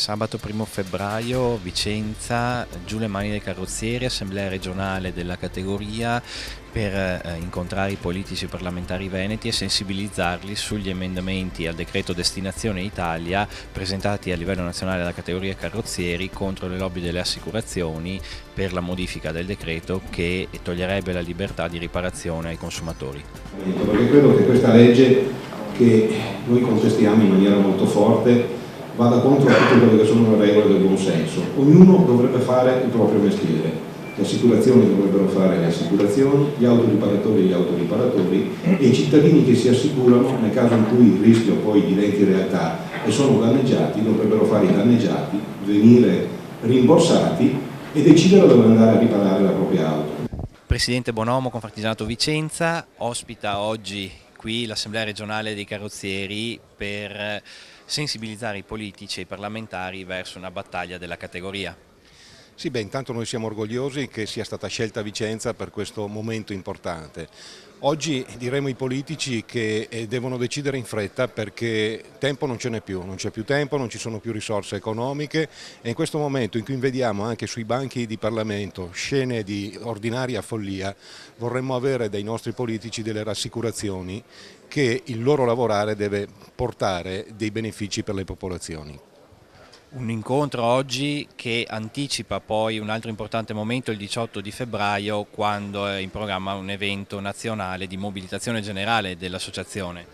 Sabato 1 febbraio, Vicenza, giù le mani dei carrozzieri, assemblea regionale della categoria per incontrare i politici e parlamentari veneti e sensibilizzarli sugli emendamenti al decreto Destinazione Italia presentati a livello nazionale dalla categoria carrozzieri contro le lobby delle assicurazioni per la modifica del decreto che toglierebbe la libertà di riparazione ai consumatori. Perché credo che questa legge che noi contestiamo in maniera molto forte vada contro tutte quelle che sono le regole del buon senso. Ognuno dovrebbe fare il proprio mestiere, le assicurazioni dovrebbero fare le assicurazioni, gli autoriparatori gli autoriparatori e i cittadini che si assicurano nel caso in cui il rischio poi diventi realtà e sono danneggiati dovrebbero fare i danneggiati, venire rimborsati e decidere dove andare a riparare la propria auto. Presidente Bonomo, Confartigianato Vicenza, ospita oggi qui l'Assemblea regionale dei carrozzieri per sensibilizzare i politici e i parlamentari verso una battaglia della categoria. Sì, intanto noi siamo orgogliosi che sia stata scelta Vicenza per questo momento importante. Oggi diremo ai politici che devono decidere in fretta perché tempo non ce n'è più, non c'è più tempo, non ci sono più risorse economiche e in questo momento in cui vediamo anche sui banchi di Parlamento scene di ordinaria follia, vorremmo avere dai nostri politici delle rassicurazioni che il loro lavorare deve portare dei benefici per le popolazioni. Un incontro oggi che anticipa poi un altro importante momento, il 18 di febbraio, quando è in programma un evento nazionale di mobilitazione generale dell'associazione.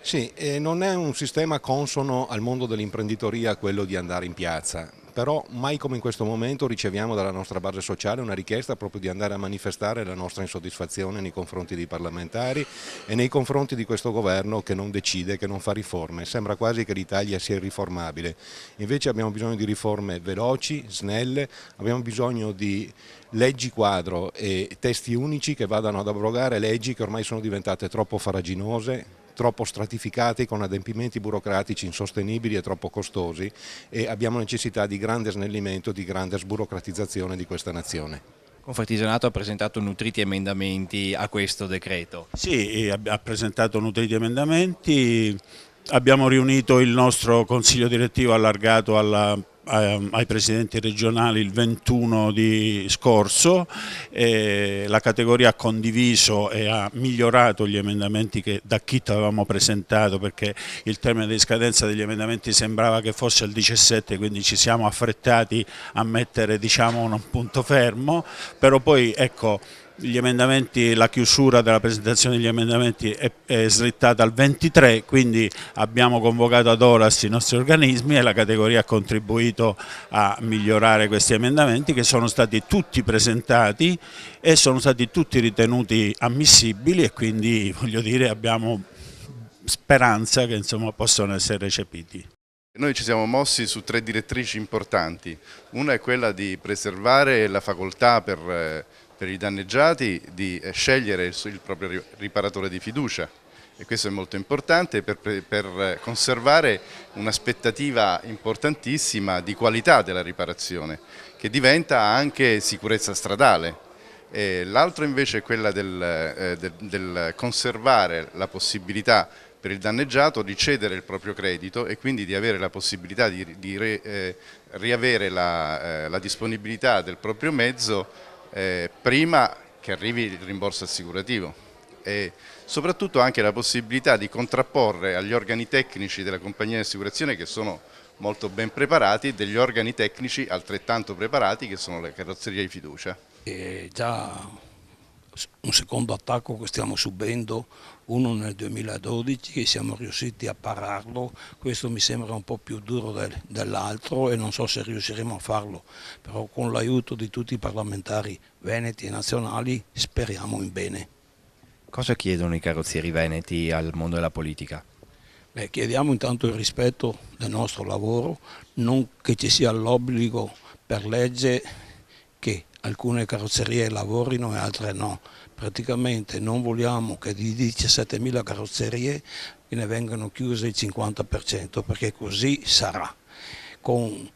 Sì, non è un sistema consono al mondo dell'imprenditoria quello di andare in piazza, però mai come in questo momento riceviamo dalla nostra base sociale una richiesta proprio di andare a manifestare la nostra insoddisfazione nei confronti dei parlamentari e nei confronti di questo governo che non decide, che non fa riforme. Sembra quasi che l'Italia sia irriformabile, invece abbiamo bisogno di riforme veloci, snelle, abbiamo bisogno di leggi quadro e testi unici che vadano ad abrogare leggi che ormai sono diventate troppo faraginose, troppo stratificati con adempimenti burocratici insostenibili e troppo costosi e abbiamo necessità di grande snellimento, di grande sburocratizzazione di questa nazione. Confartigianato ha presentato nutriti emendamenti a questo decreto. Sì, ha presentato nutriti emendamenti, abbiamo riunito il nostro consiglio direttivo allargato ai presidenti regionali il 21 di scorso, la categoria ha condiviso e ha migliorato gli emendamenti che da Kit avevamo presentato perché il termine di scadenza degli emendamenti sembrava che fosse il 17, quindi ci siamo affrettati a mettere un punto fermo, però poi ecco gli emendamenti, la chiusura della presentazione degli emendamenti è slittata al 23, quindi abbiamo convocato ad horas i nostri organismi e la categoria ha contribuito a migliorare questi emendamenti che sono stati tutti presentati e sono stati tutti ritenuti ammissibili e quindi voglio dire abbiamo speranza che possano essere recepiti. Noi ci siamo mossi su 3 direttrici importanti, una è quella di preservare la facoltà per i danneggiati di scegliere il proprio riparatore di fiducia e questo è molto importante per conservare un'aspettativa importantissima di qualità della riparazione che diventa anche sicurezza stradale. L'altro invece è quella del conservare la possibilità per il danneggiato di cedere il proprio credito e quindi di avere la possibilità di riavere la disponibilità del proprio mezzo prima che arrivi il rimborso assicurativo e soprattutto anche la possibilità di contrapporre agli organi tecnici della compagnia di assicurazione che sono molto ben preparati degli organi tecnici altrettanto preparati che sono le carrozzerie di fiducia. È già un secondo attacco che stiamo subendo, uno nel 2012 che siamo riusciti a pararlo, questo mi sembra un po' più duro dell'altro e non so se riusciremo a farlo, però con l'aiuto di tutti i parlamentari veneti e nazionali speriamo in bene. Cosa chiedono i carrozzieri veneti al mondo della politica? Chiediamo intanto il rispetto del nostro lavoro, non che ci sia l'obbligo per legge che alcune carrozzerie lavorino e altre no. Praticamente non vogliamo che di 17.000 carrozzerie ne vengano chiuse il 50% perché così sarà, con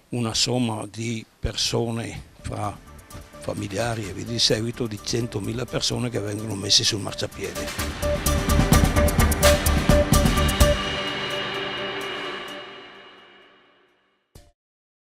una somma di persone fra familiari e via di seguito di 100.000 persone che vengono messe sul marciapiede.